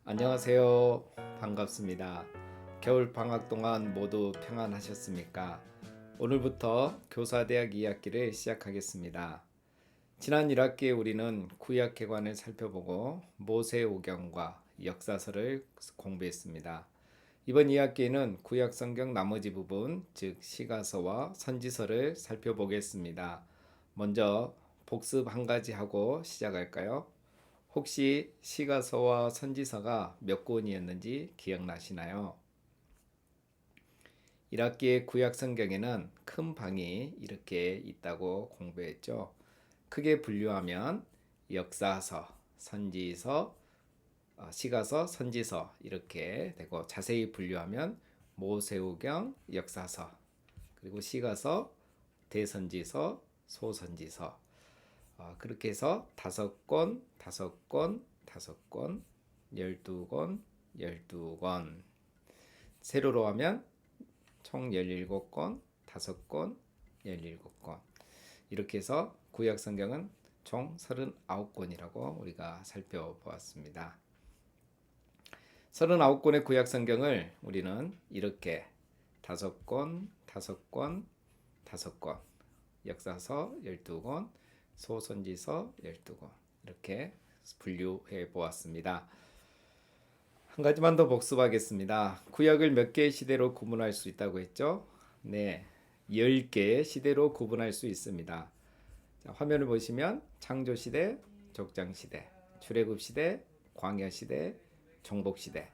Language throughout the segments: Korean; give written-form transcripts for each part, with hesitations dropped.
안녕하세요. 반갑습니다. 겨울 방학 동안 모두 평안하셨습니까? 오늘부터 교사대학 2학기를 시작하겠습니다. 지난 1학기에 우리는 구약개관을 살펴보고 모세오경과 역사서를 공부했습니다. 이번 2학기에는 구약성경 나머지 부분, 즉 시가서와 선지서를 살펴보겠습니다. 먼저 복습 한 가지 하고 시작할까요? 혹시 시가서와 선지서가 몇 권이었는지 기억나시나요? 1학기의 구약 성경에는 큰 방이 이렇게 있다고 공부했죠. 크게 분류하면 역사서, 선지서, 시가서, 선지서 이렇게 되고 자세히 분류하면 모세오경, 역사서, 그리고 시가서, 대선지서, 소선지서 그렇게 해서 5권, 5권, 5권, 12권, 12권. 세로로 하면 총 17권, 5권, 17권. 이렇게 해서 구약 성경은 총 39권이라고 우리가 살펴보았습니다. 39권의 구약 성경을 우리는 이렇게 5권, 5권, 5권, 역사서 12권, 소선지서 12권 이렇게 분류해 보았습니다. 한 가지만 더 복습하겠습니다. 구약을 몇 개의 시대로 구분할 수 있다고 했죠? 네, 10개의 시대로 구분할 수 있습니다. 자, 화면을 보시면 창조시대, 족장시대, 출애굽시대, 광야시대, 정복시대,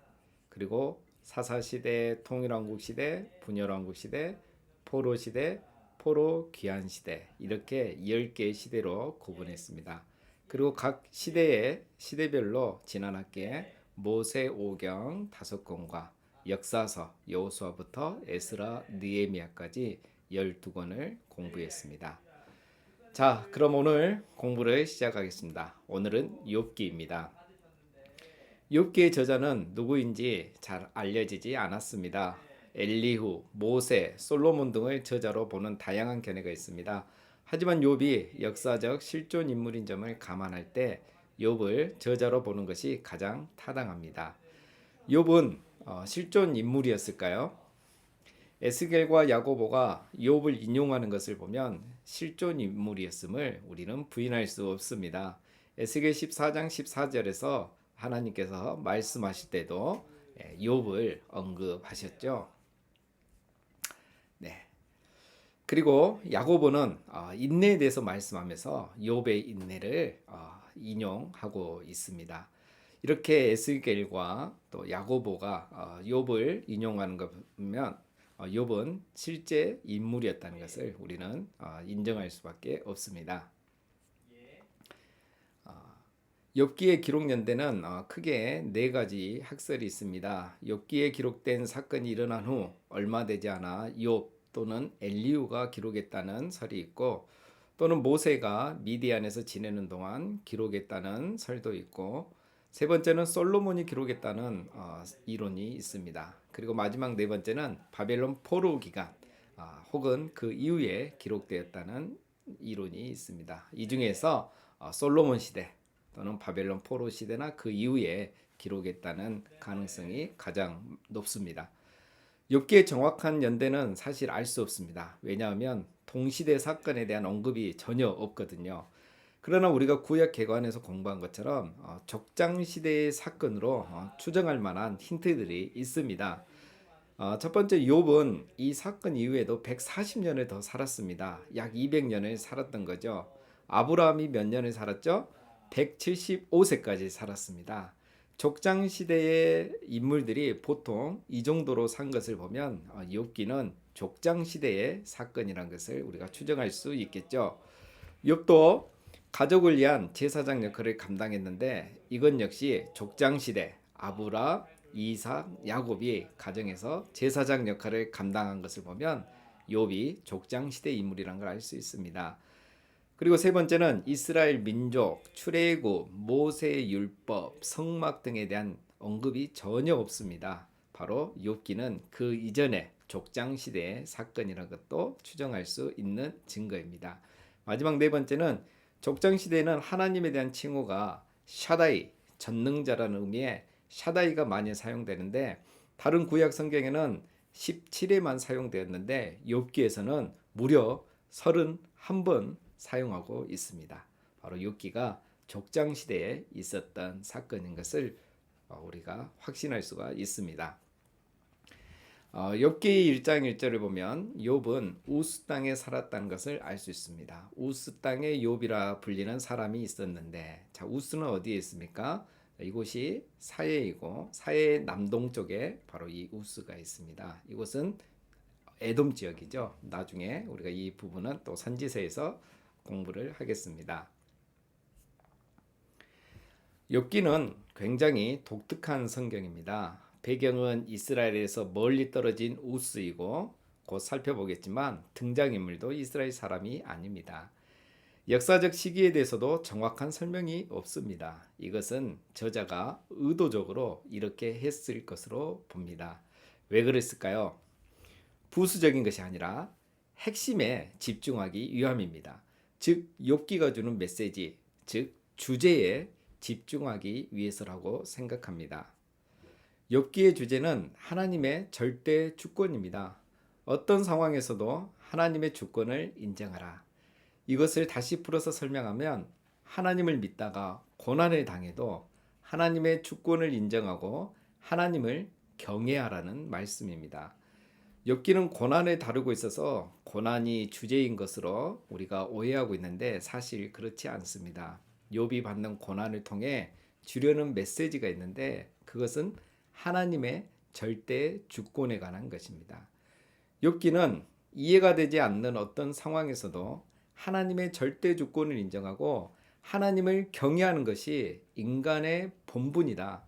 그리고 사사시대, 통일왕국시대, 분열왕국시대, 포로시대, 포로 귀환시대 이렇게 10개의 시대로 구분했습니다. 그리고 각 시대의 시대별로 지난 학기에 모세오경 5권과 역사서 여호수아부터 에스라 느헤미야까지 12권을 공부했습니다. 자, 그럼 오늘 공부를 시작하겠습니다. 오늘은 욥기입니다. 욥기의 저자는 누구인지 잘 알려지지 않았습니다. 엘리후, 모세, 솔로몬 등을 저자로 보는 다양한 견해가 있습니다. 하지만 욥이 역사적 실존 인물인 점을 감안할 때 욥을 저자로 보는 것이 가장 타당합니다. 욥은 실존 인물이었을까요? 에스겔과 야고보가 욥을 인용하는 것을 보면 실존 인물이었음을 우리는 부인할 수 없습니다. 에스겔 14장 14절에서 하나님께서 말씀하실 때도 욥을 언급하셨죠. 네. 그리고 야고보는 인내에 대해서 말씀하면서 욥의 인내를 인용하고 있습니다. 이렇게 에스겔과 또 야고보가 욥을 인용하는 것 보면 욥은 실제 인물이었다는 것을 우리는 인정할 수밖에 없습니다. 욥기의 기록 연대는 크게 4가지 학설이 있습니다. 욥기에 기록된 사건이 일어난 후 얼마 되지 않아 욥 또는 엘리후가 기록했다는 설이 있고 또는 모세가 미디안에서 지내는 동안 기록했다는 설도 있고 세 번째는 솔로몬이 기록했다는 이론이 있습니다. 그리고 마지막 4번째는 바벨론 포로 기간 혹은 그 이후에 기록되었다는 이론이 있습니다. 이 중에서 솔로몬 시대 또는 바벨론 포로 시대나 그 이후에 기록했다는 가능성이 가장 높습니다. 욥기의 정확한 연대는 사실 알 수 없습니다. 왜냐하면 동시대 사건에 대한 언급이 전혀 없거든요. 그러나 우리가 구약 개관에서 공부한 것처럼 족장 시대의 사건으로 추정할 만한 힌트들이 있습니다. 첫 번째 욥은 이 사건 이후에도 140년을 더 살았습니다. 약 200년을 살았던 거죠. 아브라함이 몇 년을 살았죠? 175세까지 살았습니다. 족장 시대의 인물들이 보통 이 정도로 산 것을 보면 욥기는 족장 시대의 사건이라는 것을 우리가 추정할 수 있겠죠. 욥도 가족을 위한 제사장 역할을 감당했는데 이건 역시 족장 시대 아브라, 이삭, 야곱이 가정에서 제사장 역할을 감당한 것을 보면 욥이 족장 시대 인물이라는 걸 알 수 있습니다. 그리고 세 번째는 이스라엘 민족, 출애굽, 모세의 율법, 성막 등에 대한 언급이 전혀 없습니다. 바로 욥기는 그 이전의 족장 시대의 사건이라는 것도 추정할 수 있는 증거입니다. 마지막 4번째는 족장 시대에는 하나님에 대한 칭호가 샤다이, 전능자라는 의미의 샤다이가 많이 사용되는데 다른 구약 성경에는 17회만 사용되었는데 욥기에서는 무려 31번 사용하고 있습니다. 바로 욥기가 족장 시대에 있었던 사건인 것을 우리가 확신할 수가 있습니다. 욥기 1장 1절을 보면 욥은 우스 땅에 살았다는 것을 알 수 있습니다. 우스 땅에 욥이라 불리는 사람이 있었는데, 자, 우스는 어디에 있습니까? 이곳이 사해이고 사해 남동쪽에 바로 이 우스가 있습니다. 이곳은 에돔 지역이죠. 나중에 우리가 이 부분은 또 선지서에서 공부를 하겠습니다. 욥기는 굉장히 독특한 성경입니다. 배경은 이스라엘에서 멀리 떨어진 우스이고 곧 살펴보겠지만 등장인물도 이스라엘 사람이 아닙니다. 역사적 시기에 대해서도 정확한 설명이 없습니다. 이것은 저자가 의도적으로 이렇게 했을 것으로 봅니다. 왜 그랬을까요? 부수적인 것이 아니라 핵심에 집중하기 위함입니다. 즉 욥기가 주는 메시지, 즉 주제에 집중하기 위해서라고 생각합니다. 욥기의 주제는 하나님의 절대 주권입니다. 어떤 상황에서도 하나님의 주권을 인정하라. 이것을 다시 풀어서 설명하면 하나님을 믿다가 고난을 당해도 하나님의 주권을 인정하고 하나님을 경외하라는 말씀입니다. 욥기는 고난을 다루고 있어서 고난이 주제인 것으로 우리가 오해하고 있는데 사실 그렇지 않습니다. 욥이 받는 고난을 통해 주려는 메시지가 있는데 그것은 하나님의 절대 주권에 관한 것입니다. 욥기는 이해가 되지 않는 어떤 상황에서도 하나님의 절대 주권을 인정하고 하나님을 경외하는 것이 인간의 본분이다.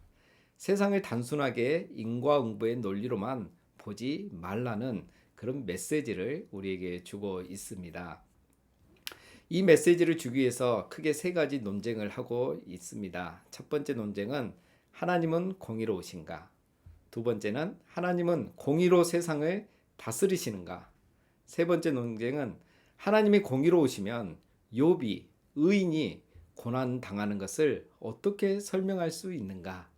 세상을 단순하게 인과응보의 논리로만 보지 말라는 그런 메시지를 우리에게 주고 있습니다. 이 메시지를 주기 위해서 크게 세 가지 논쟁을 하고 있습니다. 첫 번째 논쟁은 하나님은 공의로우신가? 두 번째는 하나님은 공의로 세상을 다스리시는가? 세 번째 논쟁은 하나님이 공의로우시면 욥이 의인이 고난 당하는 것을 어떻게 설명할 수 있는가?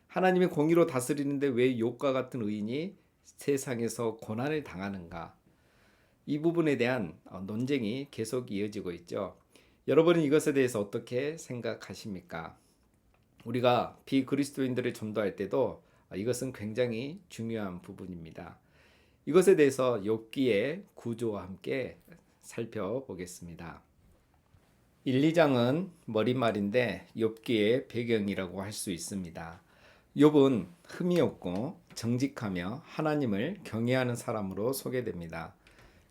하나님이 공의로 다스리는데 왜 욥과 같은 의인이 세상에서 고난을 당하는가? 이 부분에 대한 논쟁이 계속 이어지고 있죠. 여러분은 이것에 대해서 어떻게 생각하십니까? 우리가 비그리스도인들을 전도할 때도 이것은 굉장히 중요한 부분입니다. 이것에 대해서 욥기의 구조와 함께 살펴보겠습니다. 1, 2장은 머릿말인데 욥기의 배경이라고 할 수 있습니다. 욥은 흠이 없고 정직하며 하나님을 경외하는 사람으로 소개됩니다.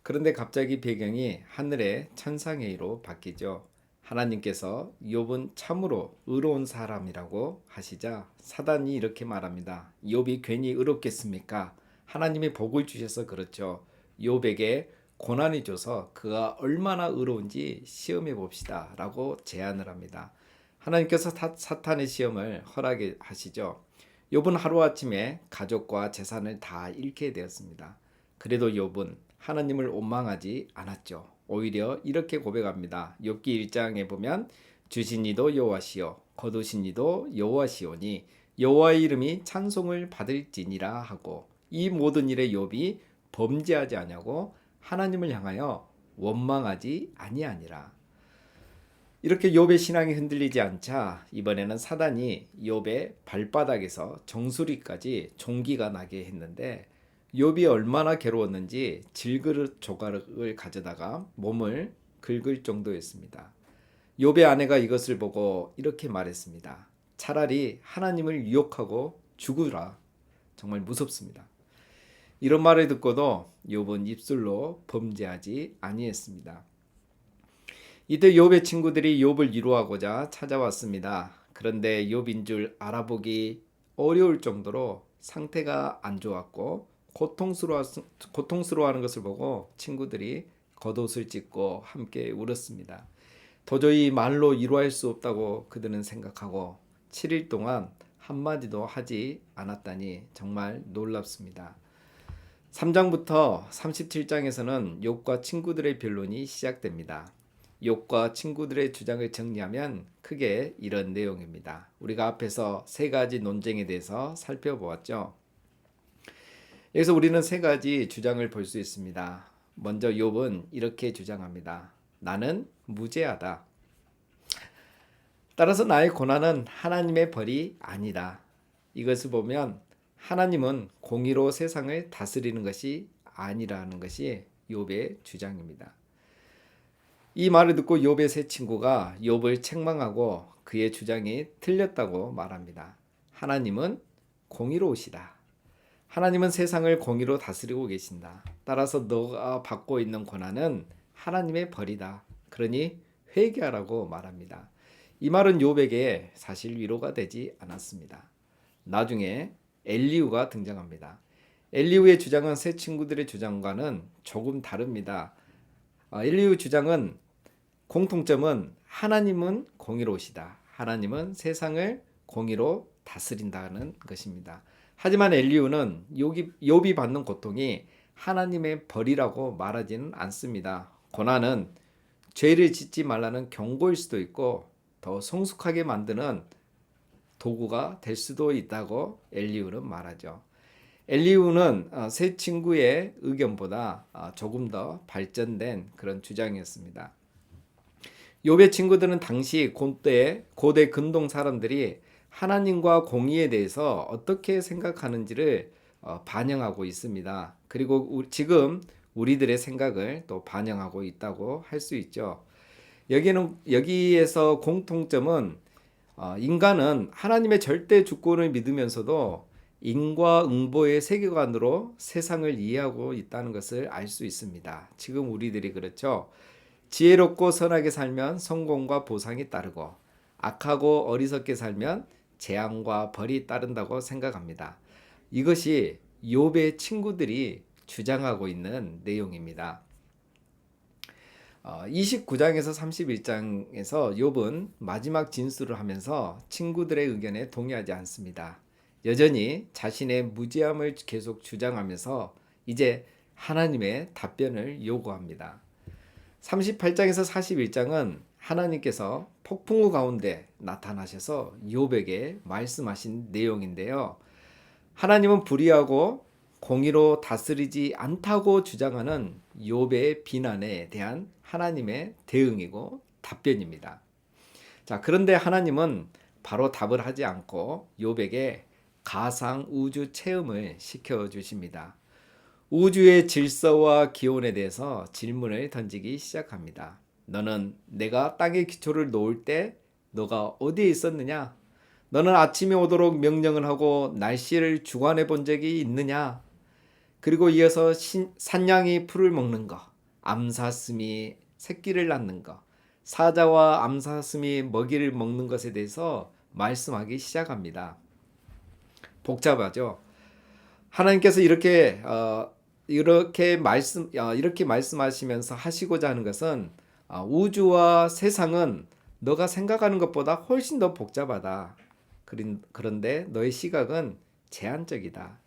그런데 갑자기 배경이 하늘의 천상회의로 바뀌죠. 하나님께서 욥은 참으로 의로운 사람이라고 하시자 사단이 이렇게 말합니다. 욥이 괜히 의롭겠습니까? 하나님이 복을 주셔서 그렇죠. 욥에게 고난이 줘서 그가 얼마나 의로운지 시험해 봅시다 라고 제안을 합니다. 하나님께서 사탄의 시험을 허락하시죠. 욥은 하루아침에 가족과 재산을 다 잃게 되었습니다. 그래도 욥은 하나님을 원망하지 않았죠. 오히려 이렇게 고백합니다. 욥기 1장에 보면 주신 이도 여호와시요 거두신 이도 여호와시오니 여호와의 이름이 찬송을 받을지니라 하고 이 모든 일에 욥이 범죄하지 아니하고 하나님을 향하여 원망하지 아니하니라. 이렇게 욥의 신앙이 흔들리지 않자 이번에는 사단이 욥의 발바닥에서 정수리까지 종기가 나게 했는데 욥이 얼마나 괴로웠는지 질그릇 조각을 가져다가 몸을 긁을 정도였습니다. 욥의 아내가 이것을 보고 이렇게 말했습니다. 차라리 하나님을 유혹하고 죽으라. 정말 무섭습니다. 이런 말을 듣고도 욥은 입술로 범죄하지 아니했습니다. 이때 욥의 친구들이 욥을 위로하고자 찾아왔습니다. 그런데 욥인 줄 알아보기 어려울 정도로 상태가 안 좋았고 고통스러워하는 것을 보고 친구들이 겉옷을 찢고 함께 울었습니다. 도저히 말로 위로할 수 없다고 그들은 생각하고 7일 동안 한마디도 하지 않았다니 정말 놀랍습니다. 3장부터 37장에서는 욥과 친구들의 변론이 시작됩니다. 욥과 친구들의 주장을 정리하면 크게 이런 내용입니다. 우리가 앞에서 세 가지 논쟁에 대해서 살펴보았죠. 여기서 우리는 세 가지 주장을 볼 수 있습니다. 먼저 욥은 이렇게 주장합니다. 나는 무죄하다. 따라서 나의 고난은 하나님의 벌이 아니다. 이것을 보면 하나님은 공의로 세상을 다스리는 것이 아니라는 것이 욥의 주장입니다. 이 말을 듣고 욥의 세 친구가 욥을 책망하고 그의 주장이 틀렸다고 말합니다. 하나님은 공의로우시다. 하나님은 세상을 공의로 다스리고 계신다. 따라서 너가 받고 있는 고난은 하나님의 벌이다. 그러니 회개하라고 말합니다. 이 말은 욥에게 사실 위로가 되지 않았습니다. 나중에 엘리후가 등장합니다. 엘리후의 주장은 세 친구들의 주장과는 조금 다릅니다. 엘리후 주장은 공통점은 하나님은 공의로우시다. 하나님은 세상을 공의로 다스린다는 것입니다. 하지만 엘리후는 욥이 받는 고통이 하나님의 벌이라고 말하지는 않습니다. 고난은 죄를 짓지 말라는 경고일 수도 있고 더 성숙하게 만드는 도구가 될 수도 있다고 엘리후는 말하죠. 엘리후는 세 친구의 의견보다 조금 더 발전된 그런 주장이었습니다. 욥의 친구들은 당시 고대 근동 사람들이 하나님과 공의에 대해서 어떻게 생각하는지를 반영하고 있습니다. 그리고 지금 우리들의 생각을 또 반영하고 있다고 할 수 있죠. 여기에서 공통점은 인간은 하나님의 절대 주권을 믿으면서도 인과응보의 세계관으로 세상을 이해하고 있다는 것을 알 수 있습니다. 지금 우리들이 그렇죠. 지혜롭고 선하게 살면 성공과 보상이 따르고 악하고 어리석게 살면 재앙과 벌이 따른다고 생각합니다. 이것이 욥의 친구들이 주장하고 있는 내용입니다. 29장에서 31장에서 욥은 마지막 진술을 하면서 친구들의 의견에 동의하지 않습니다. 여전히 자신의 무죄함을 계속 주장하면서 이제 하나님의 답변을 요구합니다. 38장에서 41장은 하나님께서 폭풍우 가운데 나타나셔서 욥에게 말씀하신 내용인데요. 하나님은 불의하고 공의로 다스리지 않다고 주장하는 욥의 비난에 대한 하나님의 대응이고 답변입니다. 자, 그런데 하나님은 바로 답을 하지 않고 욥에게 가상 우주 체험을 시켜 주십니다. 우주의 질서와 기온에 대해서 질문을 던지기 시작합니다. 너는 내가 땅의 기초를 놓을 때 너가 어디에 있었느냐? 너는 아침이 오도록 명령을 하고 날씨를 주관해 본 적이 있느냐? 그리고 이어서 산양이 풀을 먹는 거, 암사슴이 새끼를 낳는 거, 사자와 암사슴이 먹이를 먹는 것에 대해서 말씀하기 시작합니다. 복잡하죠. 하나님께서 이렇게 말씀하시면서 하시고자 하는 것은 우주와 세상은 너가 생각하는 것보다 훨씬 더 복잡하다. 그런데 너의 시각은 제한적이다.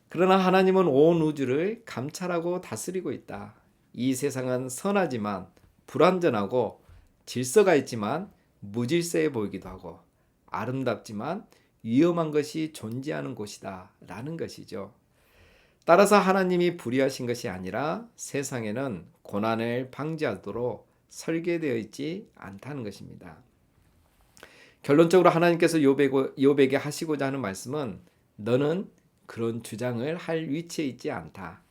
그러나 하나님은 온 우주를 감찰하고 다스리고 있다. 이 세상은 선하지만 불완전하고 질서가 있지만 무질서해 보이기도 하고 아름답지만 위험한 것이 존재하는 곳이다 라는 것이죠. 따라서 하나님이 불의하신 것이 아니라 세상에는 고난을 방지하도록 설계되어 있지 않다는 것입니다. 결론적으로 하나님께서 욥에게 하시고자 하는 말씀은 너는 그런 주장을 할 위치에 있지 않다.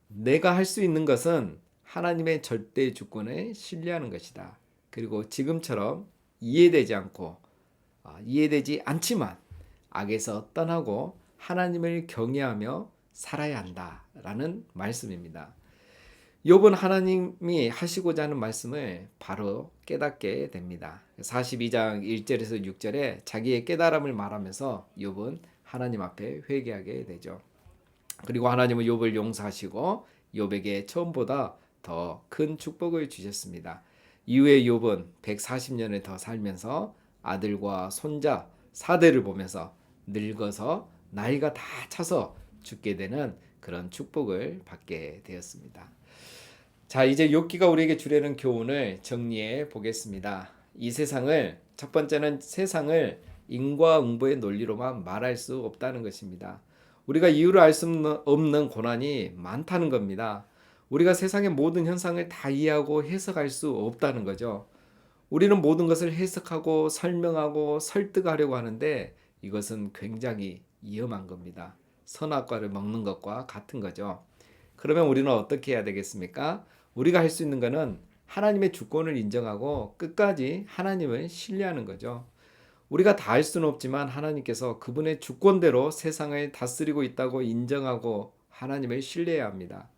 내가 할 수 있는 것은 하나님의 절대 주권을 신뢰하는 것이다. 그리고 지금처럼 이해되지 않지만 악에서 떠나고 하나님을 경외하며 살아야 한다라는 말씀입니다. 욥은 하나님이 하시고자 하는 말씀을 바로 깨닫게 됩니다. 42장 1절에서 6절에 자기의 깨달음을 말하면서 욥은 하나님 앞에 회개하게 되죠. 그리고 하나님은 욥을 용서하시고 욥에게 처음보다 더 큰 축복을 주셨습니다. 이후에 욥은 140년을 더 살면서 아들과 손자 4대를 보면서 늙어서 나이가 다 차서 죽게 되는 그런 축복을 받게 되었습니다. 자, 이제 욥기가 우리에게 주려는 교훈을 정리해 보겠습니다. 이 세상을 첫 번째는 세상을 인과응보의 논리로만 말할 수 없다는 것입니다. 우리가 이유를 알 수 없는 고난이 많다는 겁니다. 우리가 세상의 모든 현상을 다 이해하고 해석할 수 없다는 거죠. 우리는 모든 것을 해석하고 설명하고 설득하려고 하는데 이것은 굉장히 위험한 겁니다. 선악과를 먹는 것과 같은 거죠. 그러면 우리는 어떻게 해야 되겠습니까? 우리가 할 수 있는 것은 하나님의 주권을 인정하고 끝까지 하나님을 신뢰하는 거죠. 우리가 다 할 수는 없지만 하나님께서 그분의 주권대로 세상을 다스리고 있다고 인정하고 하나님을 신뢰해야 합니다.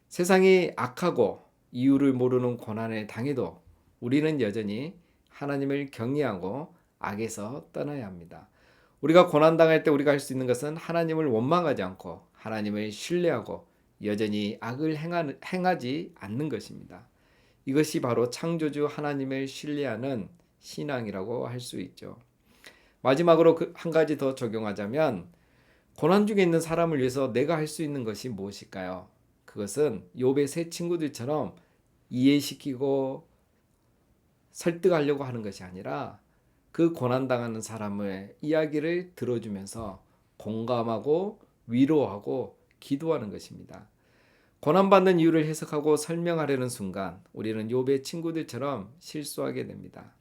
세상이 악하고 이유를 모르는 고난을 당해도 우리는 여전히 하나님을 경외하고 악에서 떠나야 합니다. 우리가 고난당할 때 우리가 할 수 있는 것은 하나님을 원망하지 않고 하나님을 신뢰하고 여전히 악을 행하지 않는 것입니다. 이것이 바로 창조주 하나님을 신뢰하는 신앙이라고 할 수 있죠. 마지막으로 한 가지 더 적용하자면 고난 중에 있는 사람을 위해서 내가 할 수 있는 것이 무엇일까요? 그것은 욥의 세 친구들처럼 이해시키고 설득하려고 하는 것이 아니라 그 고난당하는 사람의 이야기를 들어주면서 공감하고 위로하고 기도하는 것입니다. 고난받는 이유를 해석하고 설명하려는 순간 우리는 욥의 친구들처럼 실수하게 됩니다.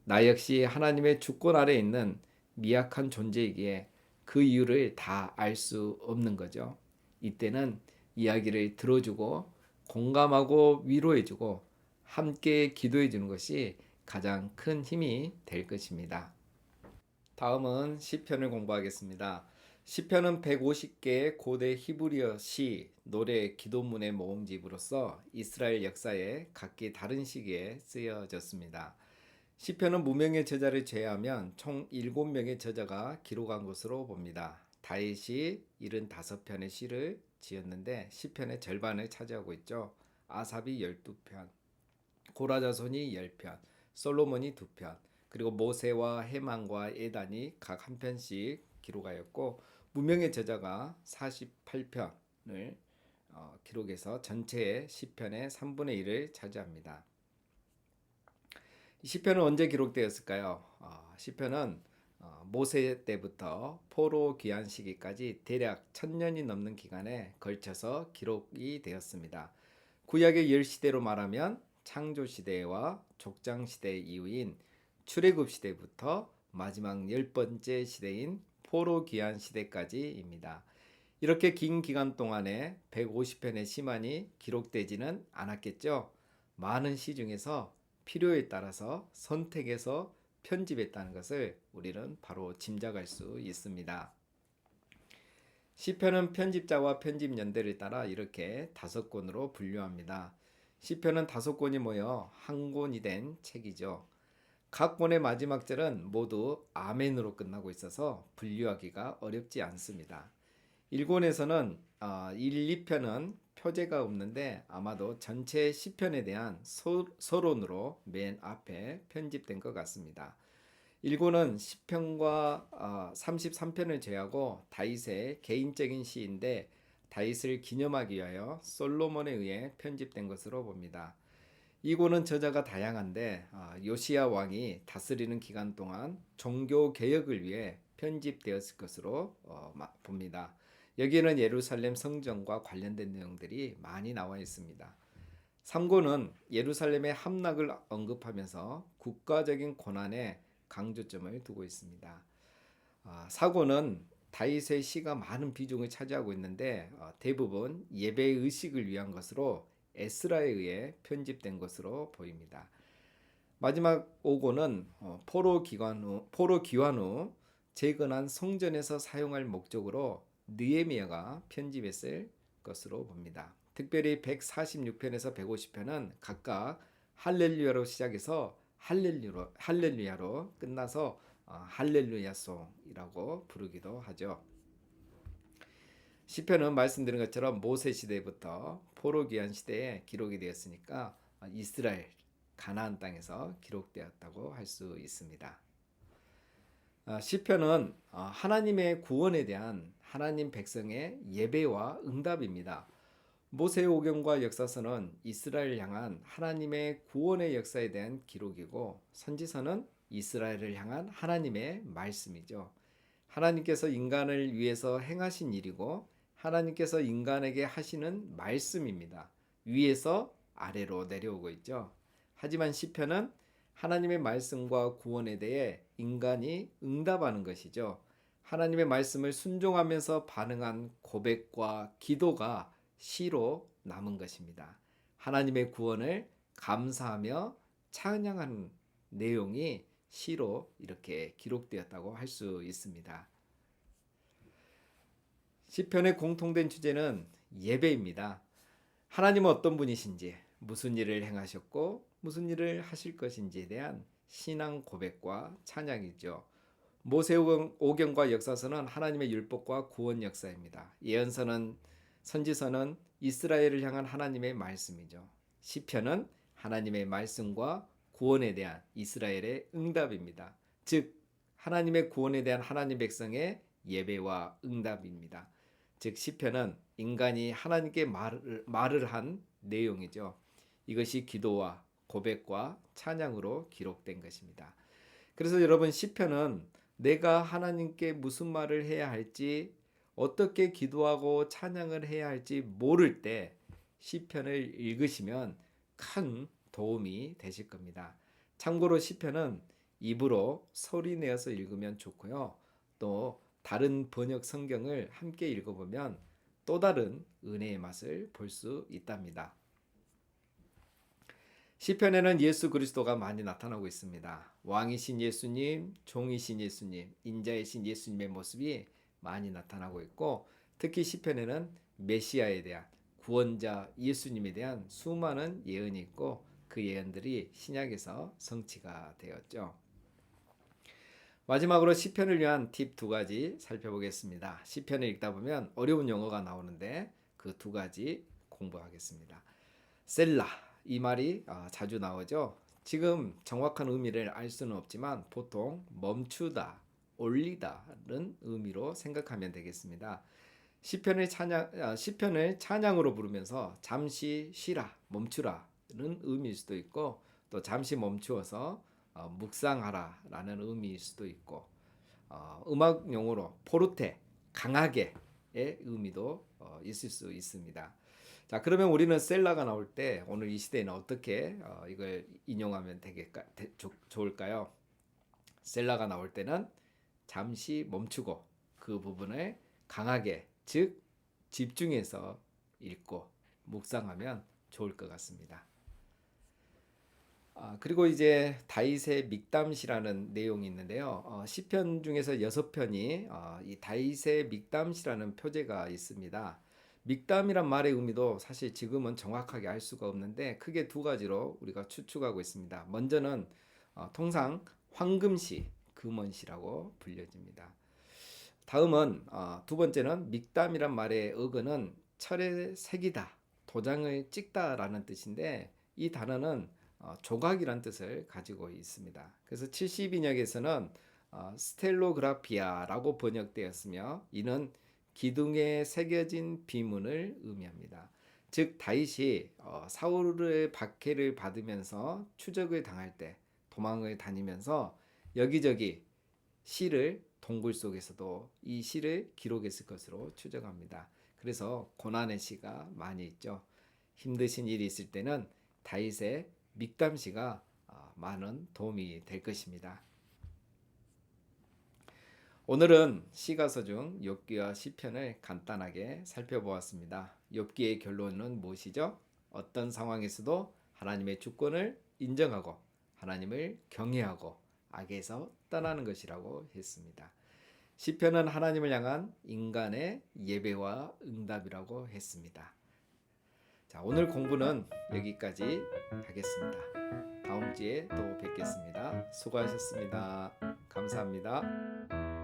나 역시 하나님의 주권 아래 있는 미약한 존재이기에 그 이유를 다 알 수 없는 거죠. 이때는 이야기를 들어주고 공감하고 위로해주고 함께 기도해주는 것이 가장 큰 힘이 될 것입니다. 다음은 시편을 공부하겠습니다. 시편은 150개의 고대 히브리어 시, 노래, 기도문의 모음집으로서 이스라엘 역사에 각기 다른 시기에 쓰여졌습니다. 시편은 무명의 저자를 제외하면 총 7명의 저자가 기록한 것으로 봅니다. 다윗이 75편의 시를 지었는데 시편의 절반을 차지하고 있죠. 아삽이 12편, 고라 자손이 10편, 솔로몬이 2편, 그리고 모세와 헤만과 에단이 각 한 편씩 기록하였고 무명의 저자가 48편을 기록해서 전체의 시편의 3분의 1을 차지합니다. 시편은 언제 기록되었을까요? 시편은 모세 때부터 포로 귀환 시기까지 대략 1000년이 넘는 기간에 걸쳐서 기록이 되었습니다. 구약의 10시대로 말하면 창조 시대와 족장 시대 이후인 출애굽 시대부터 마지막 10번째 시대인 포로 귀환 시대까지입니다. 이렇게 긴 기간 동안에 150편의 시만이 기록되지는 않았겠죠. 많은 시 중에서 필요에 따라서 선택해서 편집했다는 것을 우리는 바로 짐작할 수 있습니다. 시편은 편집자와 편집 연대를 따라 이렇게 5권으로 분류합니다. 시편은 5권이 모여 한 권이 된 책이죠. 각 권의 마지막 절은 모두 아멘으로 끝나고 있어서 분류하기가 어렵지 않습니다. 1권에서는 1, 2편은 표제가 없는데 아마도 전체 시편에 대한 서론으로 맨 앞에 편집된 것 같습니다. 1권은 시편과 33편을 제외하고 다윗의 개인적인 시인데 다윗을 기념하기 위하여 솔로몬에 의해 편집된 것으로 봅니다. 이 권은 저자가 다양한데 요시야 왕이 다스리는 기간 동안 종교 개혁을 위해 편집되었을 것으로 봅니다. 여기에는 예루살렘 성전과 관련된 내용들이 많이 나와 있습니다. 3권은 예루살렘의 함락을 언급하면서 국가적인 고난에 강조점을 두고 있습니다. 4권은 다윗의 시가 많은 비중을 차지하고 있는데 대부분 예배 의식을 위한 것으로 에스라에 의해 편집된 것으로 보입니다. 마지막 5권은 포로 귀환 후 재건한 성전에서 사용할 목적으로 느헤미야가 편집했을 것으로 봅니다. 특별히 146편에서 150편은 각각 할렐루야로 시작해서 할렐루야로 끝나서 할렐루야송이라고 부르기도 하죠. 시편은 말씀드린 것처럼 모세 시대부터 포로 귀환 시대에 기록이 되었으니까 이스라엘 가나안 땅에서 기록되었다고 할 수 있습니다. 시편은 하나님의 구원에 대한 하나님 백성의 예배와 응답입니다. 모세오경과 역사서는 이스라엘을 향한 하나님의 구원의 역사에 대한 기록이고, 선지서는 이스라엘을 향한 하나님의 말씀이죠. 하나님께서 인간을 위해서 행하신 일이고, 하나님께서 인간에게 하시는 말씀입니다. 위에서 아래로 내려오고 있죠. 하지만 시편은 하나님의 말씀과 구원에 대해 인간이 응답하는 것이죠. 하나님의 말씀을 순종하면서 반응한 고백과 기도가 시로 남은 것입니다. 하나님의 구원을 감사하며 찬양하는 내용이 시로 이렇게 기록되었다고 할 수 있습니다. 시편의 공통된 주제는 예배입니다. 하나님은 어떤 분이신지, 무슨 일을 행하셨고 무슨 일을 하실 것인지에 대한 신앙 고백과 찬양이죠. 모세오경과 역사서는 하나님의 율법과 구원 역사입니다. 예언서는, 선지서는 이스라엘을 향한 하나님의 말씀이죠. 시편은 하나님의 말씀과 구원에 대한 이스라엘의 응답입니다. 즉 하나님의 구원에 대한 하나님 백성의 예배와 응답입니다. 즉 시편은 인간이 하나님께 말을 한 내용이죠. 이것이 기도와 고백과 찬양으로 기록된 것입니다. 그래서 여러분, 시편은 내가 하나님께 무슨 말을 해야 할지, 어떻게 기도하고 찬양을 해야 할지 모를 때 시편을 읽으시면 큰 도움이 되실 겁니다. 참고로 시편은 입으로 소리 내어서 읽으면 좋고요. 또 다른 번역 성경을 함께 읽어보면 또 다른 은혜의 맛을 볼 수 있답니다. 시편에는 예수 그리스도가 많이 나타나고 있습니다. 왕이신 예수님, 종이신 예수님, 인자이신 예수님의 모습이 많이 나타나고 있고, 특히 시편에는 메시아에 대한, 구원자 예수님에 대한 수많은 예언이 있고, 그 예언들이 신약에서 성취가 되었죠. 마지막으로 시편을 위한 팁 2가지 살펴보겠습니다. 시편을 읽다 보면 어려운 용어가 나오는데 그 2가지 공부하겠습니다. 셀라, 이 말이 자주 나오죠. 지금 정확한 의미를 알 수는 없지만 보통 멈추다, 올리다는 의미로 생각하면 되겠습니다. 시편을 찬양으로 부르면서 잠시 쉬라, 멈추라는 의미일 수도 있고, 또 잠시 멈추어서 묵상하라라는 의미일 수도 있고, 음악 용어로 포르테, 강하게의 의미도 있을 수 있습니다. 자, 그러면 우리는 셀라가 나올 때 오늘 이 시대에는 어떻게 이걸 인용하면 좋을까요? 셀라가 나올 때는 잠시 멈추고 그 부분을 강하게, 즉 집중해서 읽고 묵상하면 좋을 것 같습니다. 그리고 이제 다윗의 믹담시라는 내용이 있는데요. 시편 중에서 6편이 이 다윗의 믹담시라는 표제가 있습니다. 믹담이란 말의 의미도 사실 지금은 정확하게 알 수가 없는데 크게 2가지로 우리가 추측하고 있습니다. 먼저는 통상 황금시, 금원시라고 불려집니다. 다음은 2번째는 믹담이란 말의 어근은 철에 새기다, 도장을 찍다라는 뜻인데, 이 단어는 조각이란 뜻을 가지고 있습니다. 그래서 70인역에서는 스텔로그라피아라고 번역되었으며, 이는 기둥에 새겨진 비문을 의미합니다. 즉 다윗이 사울의 박해를 받으면서 추적을 당할 때 도망을 다니면서 여기저기 시를, 동굴 속에서도 이 시를 기록했을 것으로 추정합니다. 그래서 고난의 시가 많이 있죠. 힘드신 일이 있을 때는 다윗의 믹담시가 많은 도움이 될 것입니다. 오늘은 시가서 중 욥기와 시편을 간단하게 살펴보았습니다. 욥기의 결론은 무엇이죠? 어떤 상황에서도 하나님의 주권을 인정하고 하나님을 경외하고 악에서 떠나는 것이라고 했습니다. 시편은 하나님을 향한 인간의 예배와 응답이라고 했습니다. 자, 오늘 공부는 여기까지 하겠습니다. 다음 주에 또 뵙겠습니다. 수고하셨습니다. 감사합니다.